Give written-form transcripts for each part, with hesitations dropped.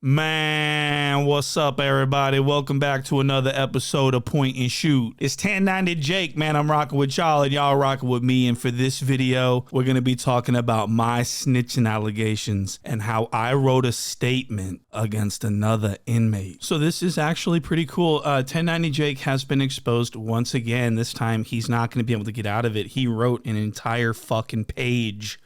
Man, what's up, everybody? Welcome back to another episode of Point and Shoot. It's 1090 Jake, man. I'm rocking with y'all, and y'all rocking with me. And for this video, we're going to be talking about my snitching allegations and how I wrote a statement against another inmate. So this is actually pretty cool. 1090 Jake has been exposed once again. This time, he's not going to be able to get out of it. He wrote an entire fucking page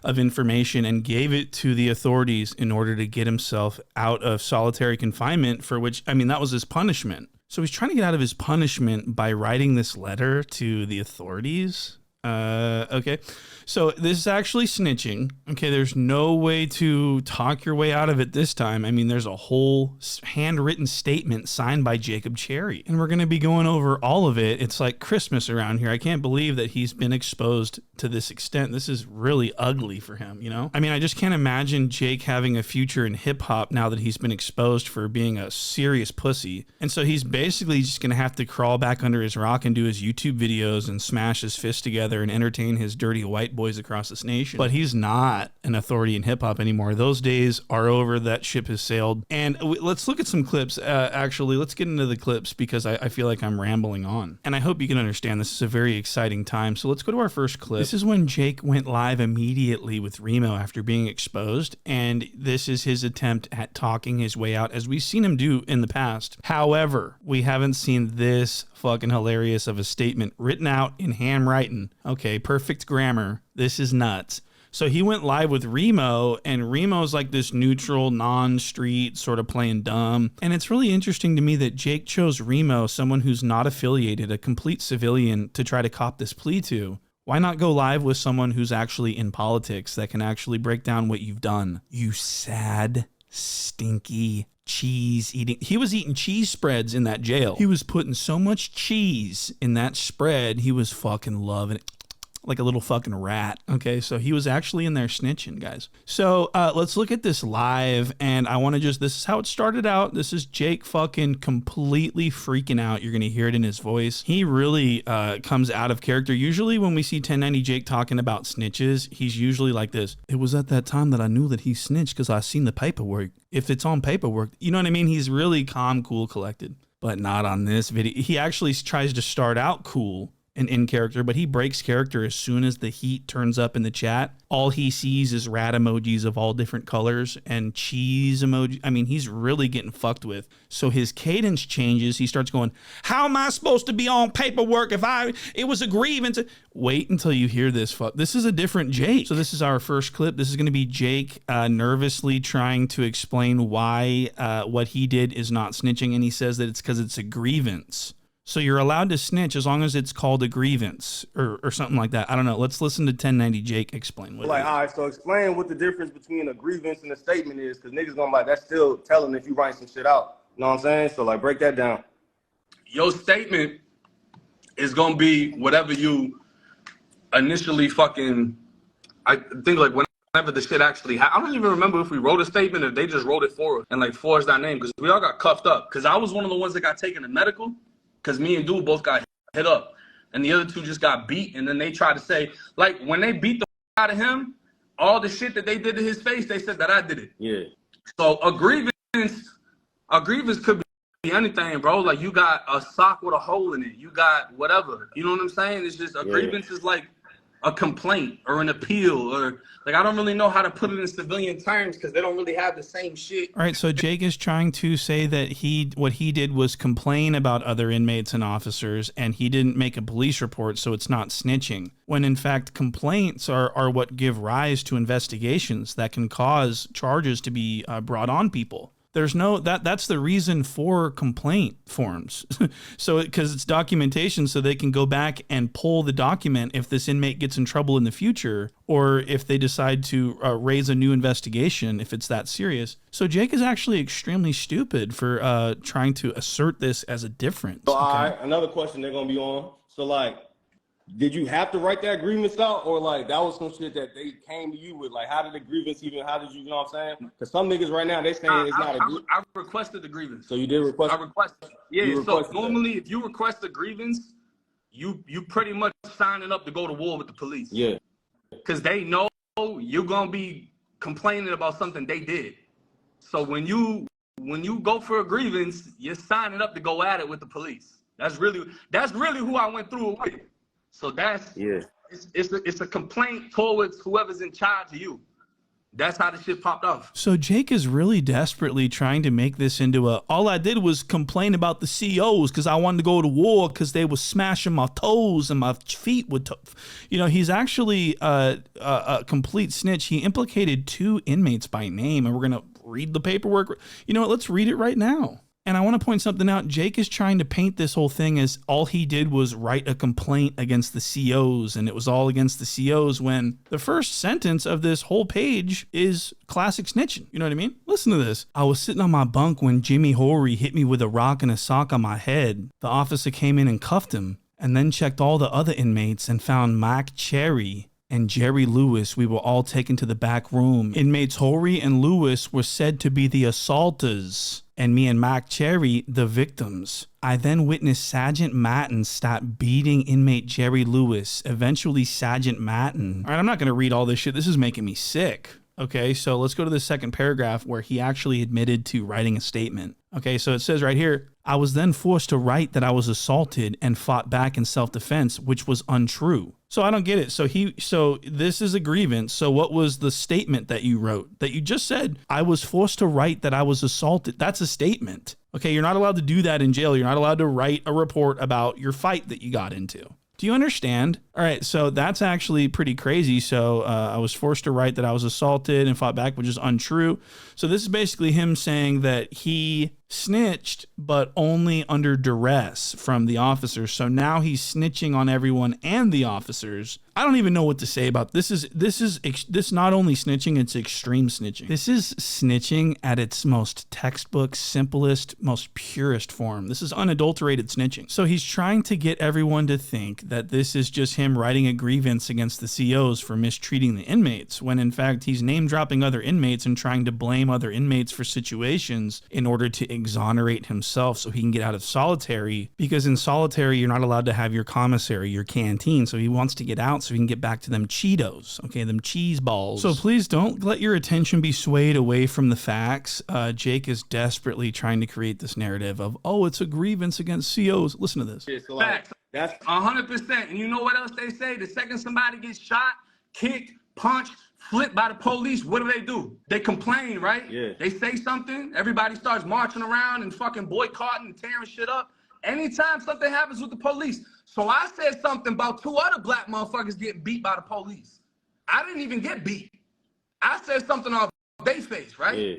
of information and gave it to the authorities in order to get himself out of solitary confinement, for which, I mean, that was his punishment. So he's trying to get out of his punishment by writing this letter to the authorities. Okay. So this is actually snitching. Okay. There's no way to talk your way out of it this time. I mean, there's a whole handwritten statement signed by Jacob Cherry, and we're going to be going over all of it. It's like Christmas around here. I can't believe that he's been exposed to this extent. This is really ugly for him, you know? I mean, I just can't imagine Jake having a future in hip hop now that he's been exposed for being a serious pussy. And so he's basically just going to have to crawl back under his rock and do his YouTube videos and smash his fists together and entertain his dirty white boys across this nation. But he's not an authority in hip hop anymore. Those days are over. That ship has sailed. And let's look at some clips. Actually, let's get into the clips because I feel like I'm rambling on. And I hope you can understand this is a very exciting time. So let's go to our first clip. This is when Jake went live immediately with Remo after being exposed. And this is his attempt at talking his way out, as we've seen him do in the past. However, we haven't seen this fucking hilarious of a statement written out in handwriting. Okay, perfect grammar. This is nuts. So he went live with Remo, and Remo's like this neutral, non-street, sort of playing dumb. And it's really interesting to me that Jake chose Remo, someone who's not affiliated, a complete civilian, to try to cop this plea to. Why not go live with someone who's actually in politics that can actually break down what you've done? You sad, stinky cheese eating. He was eating cheese spreads in that jail. He was putting so much cheese in that spread. He was fucking loving it. Like a little fucking rat. Okay, so he was actually in there snitching, guys. So let's look at this live, and I want to just, this is how it started out. This is Jake fucking completely freaking out. You're gonna hear it in his voice. He really comes out of character. Usually when we see 1090 Jake talking about snitches, he's usually like this. It was at that time that I knew that he snitched because I seen the paperwork. If it's on paperwork, you know what I mean? He's really calm, cool, collected, but not on this video. He actually tries to start out cool and in character, but he breaks character as soon as the heat turns up in the chat. All he sees is rat emojis of all different colors and cheese emoji. I mean, he's really getting fucked with. So his cadence changes. He starts going, how am I supposed to be on paperwork if it was a grievance? Wait until you hear this. This is a different Jake. So this is our first clip. This is going to be Jake nervously trying to explain why what he did is not snitching. And he says that it's because it's a grievance. So you're allowed to snitch as long as it's called a grievance or something like that. I don't know. Let's listen to 1090 Jake explain what it is. All right, so explain what the difference between a grievance and a statement is, because niggas gonna like, that's still telling if you write some shit out. You know what I'm saying? So like, break that down. Your statement is gonna be whatever you initially fucking, I think like whenever the shit actually happened. I don't even remember if we wrote a statement or they just wrote it for us and like forged our name, because we all got cuffed up. Because I was one of the ones that got taken to medical. Because me and Dude both got hit up, and the other two just got beat. And then they tried to say, like, when they beat the out of him, all the shit that they did to his face, they said that I did it. Yeah. So a grievance could be anything, bro. Like, you got a sock with a hole in it. You got whatever. You know what I'm saying? It's just a grievance is like a complaint or an appeal, or like, I don't really know how to put it in civilian terms because they don't really have the same shit. All right, so Jake is trying to say that what he did was complain about other inmates and officers, and he didn't make a police report, so it's not snitching. When in fact, complaints are what give rise to investigations that can cause charges to be brought on people. There's no, that's the reason for complaint forms. So, because it's documentation, so they can go back and pull the document if this inmate gets in trouble in the future, or if they decide to raise a new investigation, if it's that serious. So Jake is actually extremely stupid for trying to assert this as a difference. So, all right, another question they're gonna be on. So like, did you have to write that grievance out, or like that was some shit that they came to you with? Like, how did the grievance even? How did you know what I'm saying? Because some niggas right now they saying it's not a grievance. I requested the grievance. So you did request. I requested. Yeah. So normally, if you request a grievance, you pretty much signing up to go to war with the police. Yeah. Because they know you're gonna be complaining about something they did. So when you go for a grievance, you're signing up to go at it with the police. That's really who I went through it with. So it's a complaint towards whoever's in charge of you. That's how the shit popped off. So Jake is really desperately trying to make this into all I did was complain about the COs because I wanted to go to war because they were smashing my toes and my feet would, he's actually a complete snitch. He implicated 2 inmates by name, and we're going to read the paperwork. You know what? Let's read it right now. And I want to point something out. Jake is trying to paint this whole thing as all he did was write a complaint against the COs, and it was all against the COs, when the first sentence of this whole page is classic snitching. You know what I mean? Listen to this. I was sitting on my bunk when Jimmy Horry hit me with a rock and a sock on my head. The officer came in and cuffed him, and then checked all the other inmates and found Mike Cherry and Jerry Lewis. We were all taken to the back room. Inmates Horry and Lewis were said to be the assaulters, and me and Mike Cherry, the victims. I then witnessed Sergeant Matten start beating inmate Jerry Lewis. Eventually, Sergeant Matten. All right, I'm not going to read all this shit. This is making me sick. Okay, so let's go to the second paragraph where he actually admitted to writing a statement. Okay, so it says right here, I was then forced to write that I was assaulted and fought back in self-defense, which was untrue. So I don't get it. So this is a grievance. So what was the statement that you wrote? That you just said, I was forced to write that I was assaulted. That's a statement. Okay, you're not allowed to do that in jail. You're not allowed to write a report about your fight that you got into. Do you understand? All right, so that's actually pretty crazy. So I was forced to write that I was assaulted and fought back, which is untrue. So this is basically him saying that he snitched, but only under duress from the officers. So now he's snitching on everyone and the officers. I don't even know what to say about this. This not only snitching, it's extreme snitching. This is snitching at its most textbook, simplest, most purest form. This is unadulterated snitching. So he's trying to get everyone to think that this is just him writing a grievance against the COs for mistreating the inmates, when in fact he's name dropping other inmates and trying to blame other inmates for situations in order to exonerate himself so he can get out of solitary, because in solitary you're not allowed to have your commissary, your canteen. So he wants to get out so he can get back to them Cheetos, okay, them cheese balls. So please don't let your attention be swayed away from the facts. Jake is desperately trying to create this narrative of, oh, it's a grievance against COs. Listen to this. Facts. That's 100%. And you know what else they say? The second somebody gets shot, kicked, punched, flipped by the police, what do? They complain, right? Yeah. They say something, everybody starts marching around and fucking boycotting and tearing shit up. Anytime something happens with the police. So I said something about 2 other black motherfuckers getting beat by the police. I didn't even get beat. I said something off their face, right? Yeah.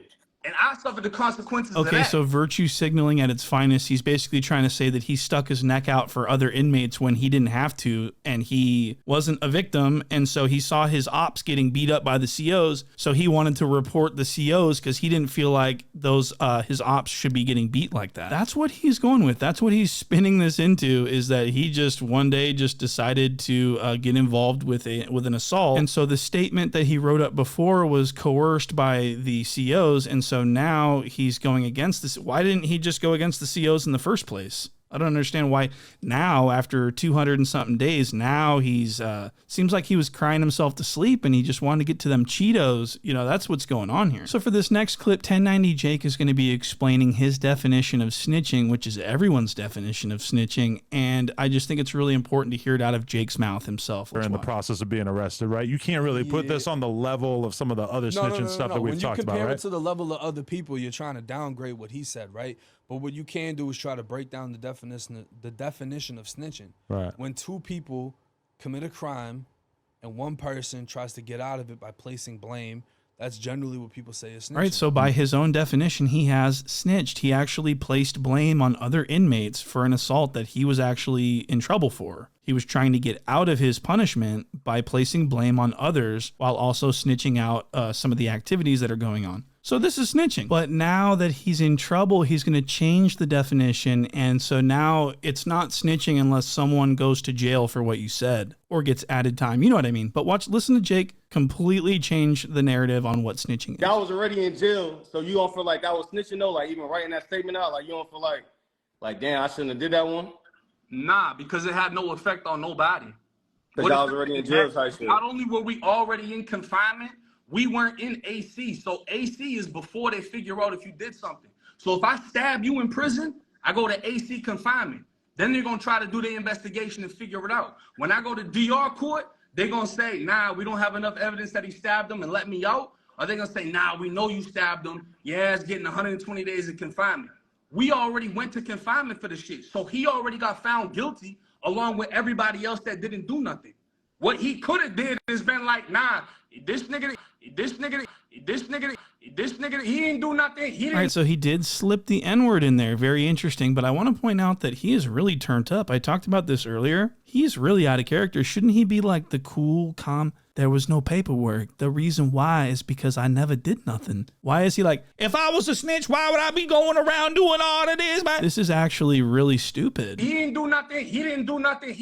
And I suffered the consequences of that. Okay, so virtue signaling at its finest. He's basically trying to say that he stuck his neck out for other inmates when he didn't have to, and he wasn't a victim, and so he saw his ops getting beat up by the COs, so he wanted to report the COs because he didn't feel like those his ops should be getting beat like that. That's what he's going with. That's what he's spinning this into, is that he just one day just decided to get involved with an assault, and so the statement that he wrote up before was coerced by the COs, and so now he's going against this. Why didn't he just go against the COs in the first place? I don't understand why now, after 200 and something days, now he's seems like he was crying himself to sleep and he just wanted to get to them Cheetos. You know, that's what's going on here. So for this next clip, 1090 Jake is going to be explaining his definition of snitching, which is everyone's definition of snitching. And I just think it's really important to hear it out of Jake's mouth himself. We're in the process of being arrested, right? You can't really put this on the level of some of the other snitching stuff that we've talked about, right? When you compare it to the level of other people, you're trying to downgrade what he said, right? But what you can do is try to break down the definition of snitching. Right. When 2 people commit a crime and one person tries to get out of it by placing blame, that's generally what people say is snitching. Right, so by his own definition, he has snitched. He actually placed blame on other inmates for an assault that he was actually in trouble for. He was trying to get out of his punishment by placing blame on others while also snitching out some of the activities that are going on. So this is snitching. But now that he's in trouble, he's going to change the definition. And so now it's not snitching unless someone goes to jail for what you said or gets added time. You know what I mean? But listen to Jake completely change the narrative on what snitching is. Y'all was already in jail, so you don't feel like that was snitching though? Like even writing that statement out, like you don't feel like damn, I shouldn't have did that one? Nah, because it had no effect on nobody. Because y'all was already in jail type shit. Not only were we already in confinement, We weren't in AC. So AC is before they figure out if you did something. So if I stab you in prison, I go to AC confinement. Then they're going to try to do the investigation and figure it out. When I go to DR court, they're going to say, nah, we don't have enough evidence that he stabbed him and let me out. Or they're going to say, nah, we know you stabbed him. Yeah, it's getting 120 days of confinement. We already went to confinement for the shit. So he already got found guilty along with everybody else that didn't do nothing. What he could have did is been like, nah, this nigga, he didn't do nothing. He didn't. All right, so he did slip the N-word in there. Very interesting. But I want to point out that he is really turned up. I talked about this earlier. He's really out of character. Shouldn't he be like the cool, calm, there was no paperwork. The reason why is because I never did nothing. Why is he like, if I was a snitch, why would I be going around doing all of this, man? This is actually really stupid. He didn't do nothing. He didn't do nothing.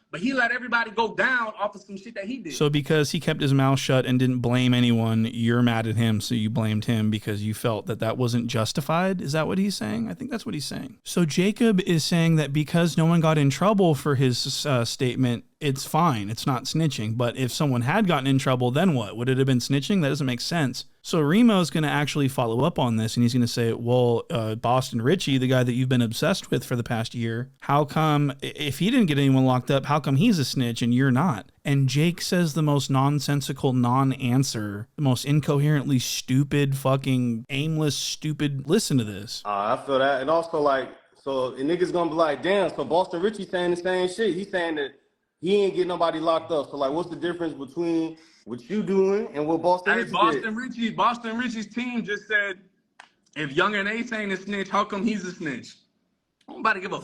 But he let everybody go down off of some shit that he did. So because he kept his mouth shut and didn't blame anyone, you're mad at him, so you blamed him because you felt that that wasn't justified? Is that what he's saying? I think that's what he's saying. So Jacob is saying that because no one got in trouble for his statement, it's fine. It's not snitching. But if someone had gotten in trouble, then what? Would it have been snitching? That doesn't make sense. So Remo's going to actually follow up on this, and he's going to say, well, Boston Richie, the guy that you've been obsessed with for the past year, how come, if he didn't get anyone locked up, how come he's a snitch and you're not? And Jake says the most nonsensical non-answer, the most incoherently stupid, fucking aimless, stupid. Listen to this. I feel that. And also, like, so the niggas going to be like, damn, so Boston Richie saying the same shit. He's saying that he ain't get nobody locked up. So, like, what's the difference between what you doing and what Boston Richie did? Boston Richie's team just said, if Young and Ace ain't a snitch, how come he's a snitch? Nobody give a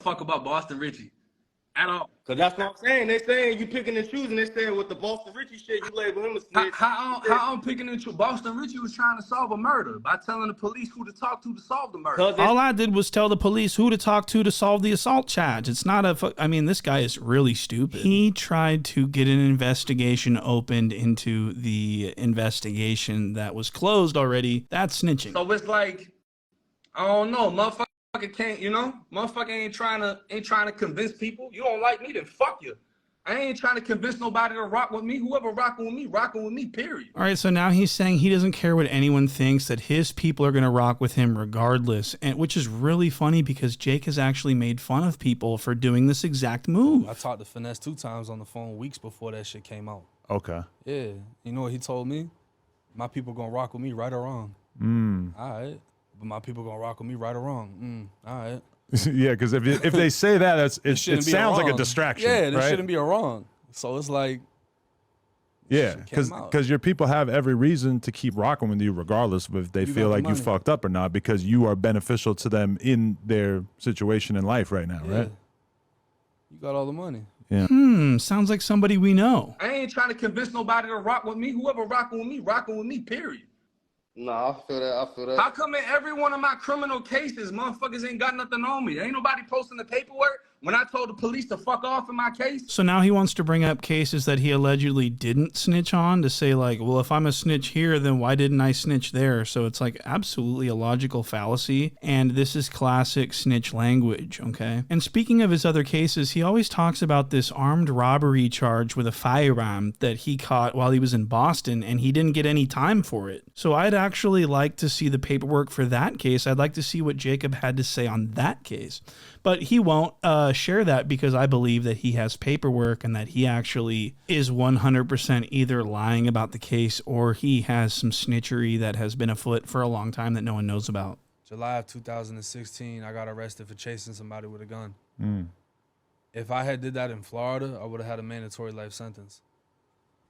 fuck about Boston Richie at all. Cause that's what I'm saying. They saying you picking and choosing. They saying with the Boston Richie shit, you label him a snitch. How I'm picking and choosing? Boston Richie was trying to solve a murder by telling the police who to talk to solve the murder. All I did was tell the police who to talk to solve the assault charge. It's not a. I mean, this guy is really stupid. He tried to get an investigation opened into the investigation that was closed already. That's snitching. So it's like, I don't know, motherfucker. Can't, motherfucker ain't trying to convince people. You don't like me, then fuck you. I ain't trying to convince nobody to rock with me. Whoever rocking with me, period. All right, so now he's saying he doesn't care what anyone thinks, that his people are going to rock with him regardless, and which is really funny because Jake has actually made fun of people for doing this exact move. I talked to Finesse 2 times on the phone weeks before that shit came out. Okay. Yeah. You know what he told me? My people going to rock with me right or wrong. All right. But my people gonna rock with me, right or wrong. All right. Yeah, because if they say that, it sounds like a distraction. Yeah, there right? shouldn't be a wrong. So it's like, yeah, because your people have every reason to keep rocking with you, regardless of if they feel like you fucked up or not, because you are beneficial to them in their situation in life right now, right? You got all the money. Yeah. Sounds like somebody we know. I ain't trying to convince nobody to rock with me. Whoever rocking with me, period. No, I feel that. How come in every one of my criminal cases, motherfuckers ain't got nothing on me? Ain't nobody posting the paperwork when I told the police to fuck off in my case? So now he wants to bring up cases that he allegedly didn't snitch on to say like, well, if I'm a snitch here, then why didn't I snitch there? So it's like absolutely a logical fallacy. And this is classic snitch language, okay? And speaking of his other cases, he always talks about this armed robbery charge with a firearm that he caught while he was in Boston, and he didn't get any time for it. So I'd actually like to see the paperwork for that case. I'd like to see what Jacob had to say on that case. But he won't share that because I believe that he has paperwork and that he actually is 100% either lying about the case or he has some snitchery that has been afoot for a long time that no one knows about. July of 2016, I got arrested for chasing somebody with a gun. If I had did that in Florida, I would have had a mandatory life sentence.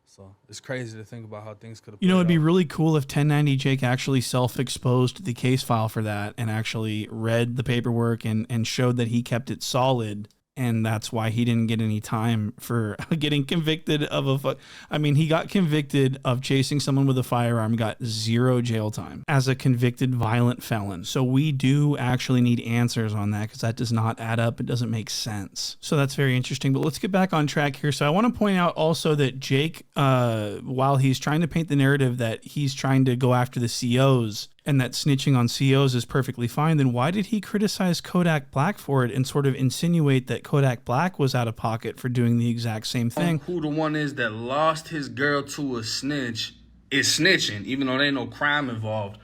So it's crazy to think about how things could have. You know, it'd be really cool if 1090 Jake actually self-exposed the case file for that and actually read the paperwork and showed that he kept it solid. And that's why he didn't get any time for getting convicted of he got convicted of chasing someone with a firearm, got 0 jail time as a convicted violent felon. So we do actually need answers on that because that does not add up. It doesn't make sense. So that's very interesting. But let's get back on track here. So I want to point out also that Jake, while he's trying to paint the narrative that he's trying to go after the COs, and that snitching on COs is perfectly fine, then why did he criticize Kodak Black for it and sort of insinuate that Kodak Black was out of pocket for doing the exact same thing? Who the one is that lost his girl to a snitch is snitching, even though there ain't no crime involved.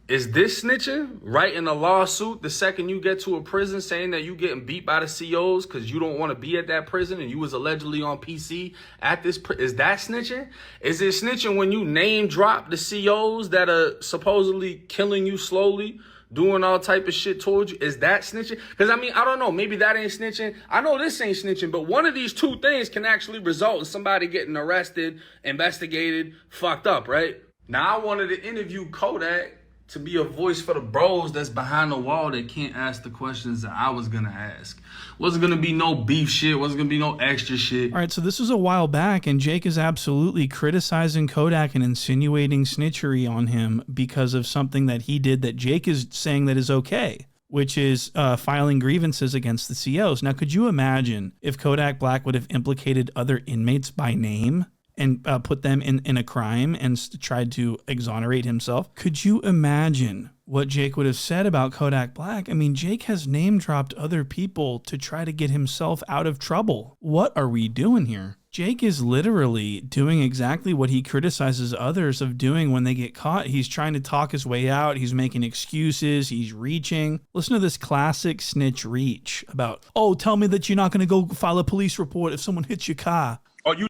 Is this snitching? Writing a lawsuit the second you get to a prison saying that you getting beat by the COs because you don't want to be at that prison and you was allegedly on PC at this is that snitching? Is it snitching when you name drop the COs that are supposedly killing you slowly, doing all type of shit towards you? Is that snitching? Because, I mean, I don't know. Maybe that ain't snitching. I know this ain't snitching, but one of these two things can actually result in somebody getting arrested, investigated, fucked up, right? Now, I wanted to interview Kodak to be a voice for the bros that's behind the wall that can't ask the questions that I was going to ask. Wasn't going to be no beef shit. Wasn't going to be no extra shit. All right, so this was a while back, and Jake is absolutely criticizing Kodak and insinuating snitchery on him because of something that he did that Jake is saying that is okay, which is filing grievances against the COs. Now, could you imagine if Kodak Black would have implicated other inmates by name and put them in a crime and tried to exonerate himself? Could you imagine what Jake would have said about Kodak Black? I mean, Jake has name dropped other people to try to get himself out of trouble. What are we doing here? Jake is literally doing exactly what he criticizes others of doing when they get caught. He's trying to talk his way out. He's making excuses. He's reaching. Listen to this classic snitch reach about, oh, tell me that you're not going to go file a police report if someone hits your car. Or you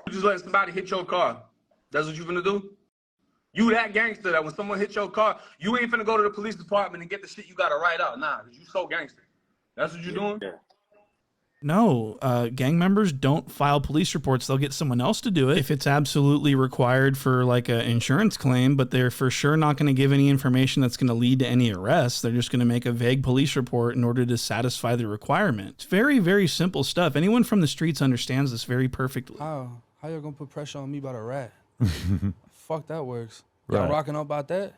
just letting somebody hit your car. That's what you finna do? You that gangster that when someone hits your car, you ain't finna go to the police department and get the shit you gotta write out. Nah, because you so gangster. That's what you doing? Yeah. No, gang members don't file police reports. They'll get someone else to do it if it's absolutely required for like an insurance claim, but they're for sure not going to give any information that's going to lead to any arrests. They're just going to make a vague police report in order to satisfy the requirement. It's very, very simple stuff. Anyone from the streets understands this very perfectly. How y'all gonna put pressure on me about a rat? Fuck, that works. Y'all Right. rocking out about that?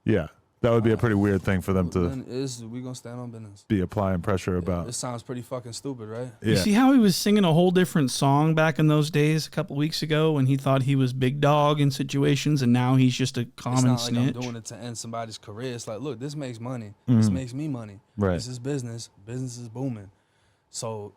Yeah, that would be a pretty weird thing for them to Then we gonna stand on business. be applying pressure about. This sounds pretty fucking stupid, right? You Yeah. see how he was singing a whole different song back in those days a couple weeks ago when he thought he was big dog in situations, and now he's just a It's common not like snitch? I'm doing it to end somebody's career. It's like, look, this makes money. This makes me money. Right. This is business. Business is booming. So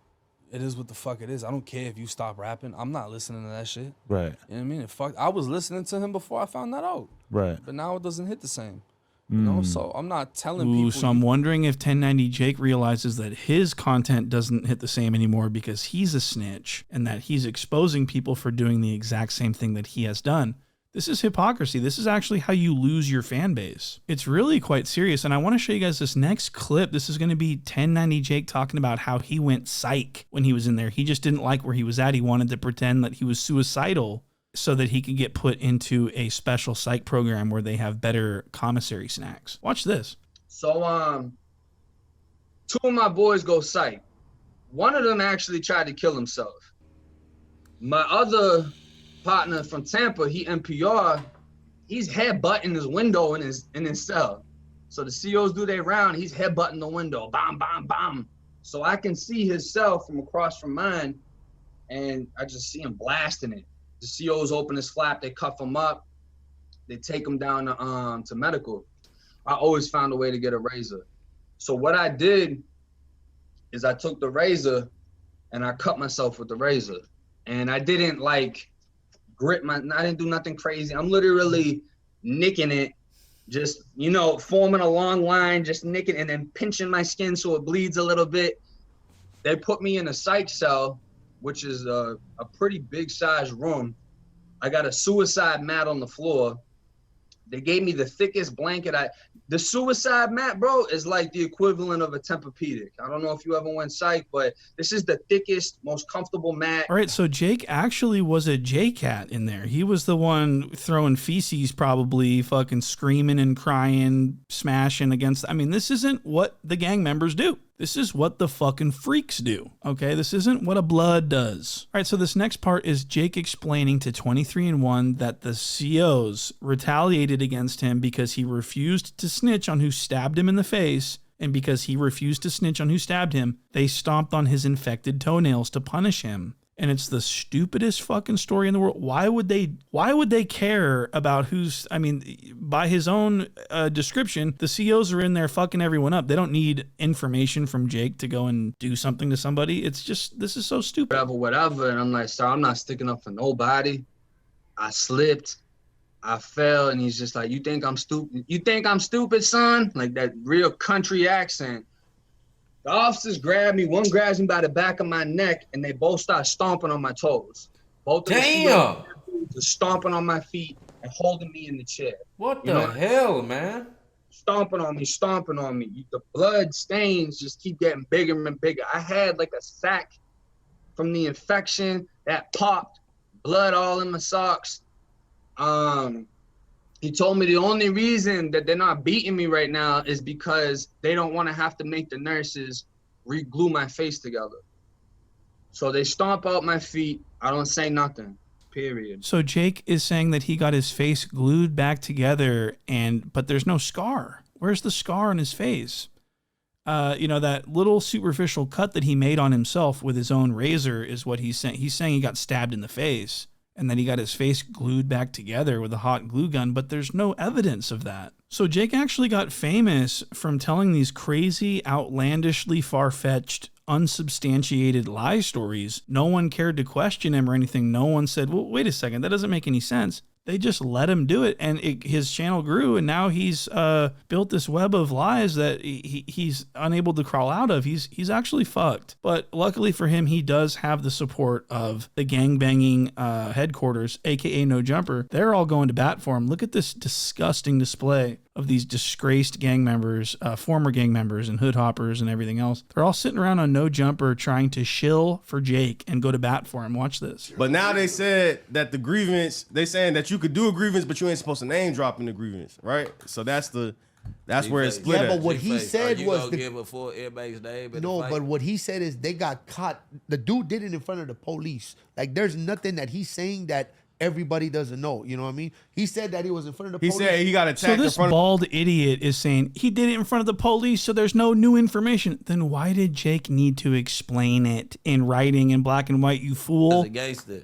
it is what the fuck it is. I don't care if you stop rapping. I'm not listening to that shit. Right, You know what I mean? I was listening to him before I found that out. right. But now it doesn't hit the same. You know, so I'm not telling Ooh, people. so I'm wondering if 1090 Jake realizes that his content doesn't hit the same anymore because he's a snitch and that he's exposing people for doing the exact same thing that he has done. This is hypocrisy. This is actually how you lose your fan base. It's really quite serious. And I want to show you guys this next clip. This is going to be 1090 Jake talking about how he went psych when he was in there. He just didn't like where he was at. He wanted to pretend that he was suicidal so that he could get put into a special psych program where they have better commissary snacks. Watch this. So, two of my boys go psych. One of them actually tried to kill himself. My other partner from Tampa, he NPR, he's headbutting his window in his cell. So the COs do their round, he's headbutting the window, bam, bam, bam. So I can see his cell from across from mine, and I just see him blasting it. The COs open his flap, they cuff him up, they take him down to medical. I always found a way to get a razor. So what I did is I took the razor and I cut myself with the razor. And I didn't like I didn't do nothing crazy. I'm literally nicking it, just, you know, forming a long line, just nicking and then pinching my skin so it bleeds a little bit. They put me in a psych cell, which is a pretty big size room. I got a suicide mat on the floor. They gave me the thickest blanket. The suicide mat, bro, is like the equivalent of a Tempur-Pedic. I don't know if you ever went psych, but this is the thickest, most comfortable mat. All right, so Jake actually was a J-Cat in there. He was the one throwing feces, probably fucking screaming and crying, smashing against. I mean, this isn't what the gang members do. This is what the fucking freaks do, okay? This isn't what a blood does. All right, so this next part is Jake explaining to 23andMe that the COs retaliated against him because he refused to snitch on who stabbed him in the face, and because he refused to snitch on who stabbed him, they stomped on his infected toenails to punish him. And it's the stupidest fucking story in the world. Why would they care about who's, I mean, by his own description, the COs are in there fucking everyone up. They don't need information from Jake to go and do something to somebody. It's just, this is so stupid. Whatever. And I'm like, sorry, I'm not sticking up for nobody. I slipped. I fell, and he's just like, you think I'm stupid? You think I'm stupid, son? Like that real country accent. The officers grab me. One grabs me by the back of my neck, and they both start stomping on my toes. Both of Damn. the stomping on my feet and holding me in the chair. What the hell, man? Stomping on me. The blood stains just keep getting bigger and bigger. I had like a sack from the infection that popped, blood all in my socks. He told me the only reason that they're not beating me right now is because they don't want to have to make the nurses re-glue my face together. So they stomp out my feet. I don't say nothing, period. So Jake is saying that he got his face glued back together, but there's no scar. Where's the scar on his face? You know, that little superficial cut that he made on himself with his own razor is what he's saying. He's saying he got stabbed in the face and then he got his face glued back together with a hot glue gun, but there's no evidence of that. So Jake actually got famous from telling these crazy, outlandishly far-fetched, unsubstantiated lie stories. No one cared to question him or anything. No one said, well, wait a second, that doesn't make any sense. They just let him do it, and his channel grew, and now he's built this web of lies that he's unable to crawl out of. He's actually fucked. But luckily for him, he does have the support of the gangbanging headquarters, aka No Jumper. They're all going to bat for him. Look at this disgusting display of these disgraced gang members, former gang members and hood hoppers and everything else. They're all sitting around on No Jumper trying to shill for Jake and go to bat for him. Watch this. But now they said that the grievance, they saying that you could do a grievance, but you ain't supposed to name drop in the grievance, right? So that's where it's split. Yeah, but what he said was give a full inmate's name. No, but what he said is they got caught. The dude did it in front of the police. Like there's nothing that he's saying that everybody doesn't know. You know what I mean? He said that he was in front of the police. He said he got attacked. So this bald idiot is saying he did it in front of the police, so there's no new information. Then why did Jake need to explain it in writing in black and white, you fool? As a gangster.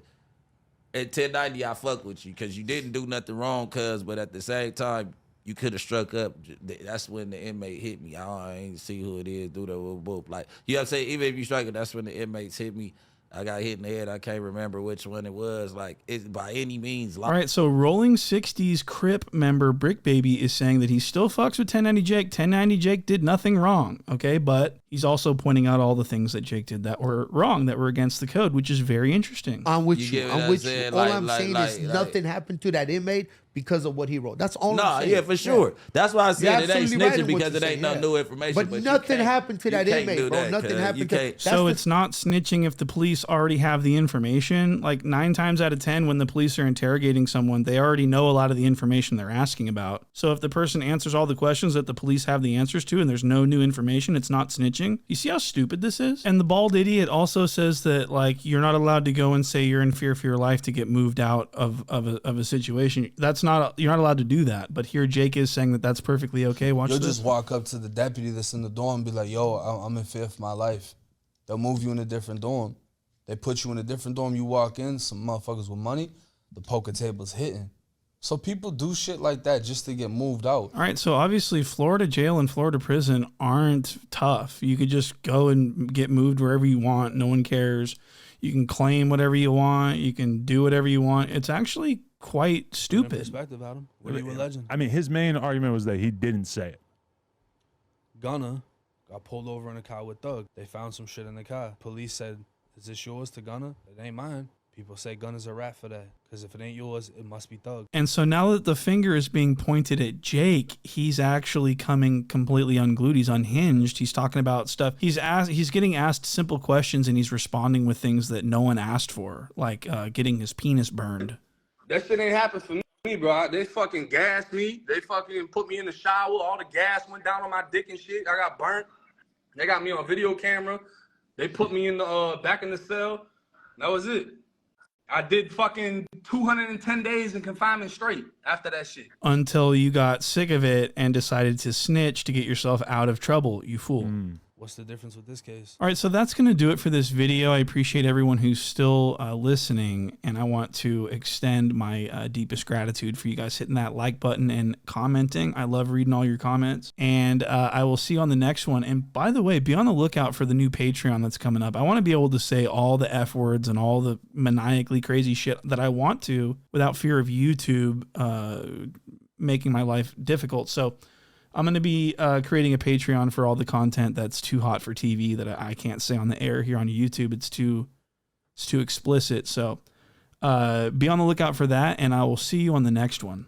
At 1090, I fuck with you because you didn't do nothing wrong, but at the same time, you could have struck up. That's when the inmate hit me. I ain't see who it is, do that with boop. Like, you know what I'm saying? Even if you strike it, that's when the inmates hit me. I got hit in the head. I can't remember which one it was. Like, it's by any means. All right, so Rolling 60s Crip member Brick Baby is saying that he still fucks with 1090 Jake. 1090 Jake did nothing wrong, okay? But he's also pointing out all the things that Jake did that were wrong, that were against the code, which is very interesting. I'm with you. I'm with you. All I'm saying is nothing happened to that inmate because of what he wrote. That's all I'm saying. Yeah, for sure. Yeah. That's why I said it ain't snitching right because it ain't no new information. But nothing happened to that inmate, bro. Nothing happened to. So it's not snitching if the police already have the information. Like 9 times out of 10, when the police are interrogating someone, they already know a lot of the information they're asking about. So if the person answers all the questions that the police have the answers to and there's no new information, it's not snitching. You see how stupid this is? And the bald idiot also says that like you're not allowed to go and say you're in fear for your life to get moved out of a situation. You're not allowed to do that. But here Jake is saying that that's perfectly okay. Watch You'll this. just walk up to the deputy that's in the dorm and be like, yo, I'm in fear for my life. They'll move you in a different dorm. They put you in a different dorm. You walk in, some motherfuckers with money, the poker table's hitting. So people do shit like that just to get moved out. All right, so obviously Florida jail and Florida prison aren't tough. You could just go and get moved wherever you want. No one cares. You can claim whatever you want. You can do whatever you want. It's actually quite stupid. Perspective, Adam. What are you a legend? I mean, his main argument was that he didn't say it. Gunna got pulled over in a car with Thug. They found some shit in the car. Police said, is this yours to Gunna? It ain't mine. People say Gunna's a rat for that. Because if it ain't yours, it must be Thug. And so now that the finger is being pointed at Jake, he's actually coming completely unglued. He's unhinged. He's talking about stuff. He's getting asked simple questions and he's responding with things that no one asked for, like getting his penis burned. That shit ain't happened for me, bro. They fucking gassed me. They fucking put me in the shower. All the gas went down on my dick and shit. I got burnt. They got me on video camera. They put me in the back in the cell. That was it. I did fucking 210 days in confinement straight after that shit. Until you got sick of it and decided to snitch to get yourself out of trouble, you fool. what's the difference with this case? All right, so that's going to do it for this video. I appreciate everyone who's still listening, and I want to extend my deepest gratitude for you guys hitting that like button and commenting. I love reading all your comments, and I will see you on the next one. And by the way, be on the lookout for the new Patreon that's coming up. I want to be able to say all the F words and all the maniacally crazy shit that I want to without fear of YouTube making my life difficult. So I'm going to be creating a Patreon for all the content that's too hot for TV that I can't say on the air here on YouTube. It's too explicit. So be on the lookout for that, and I will see you on the next one.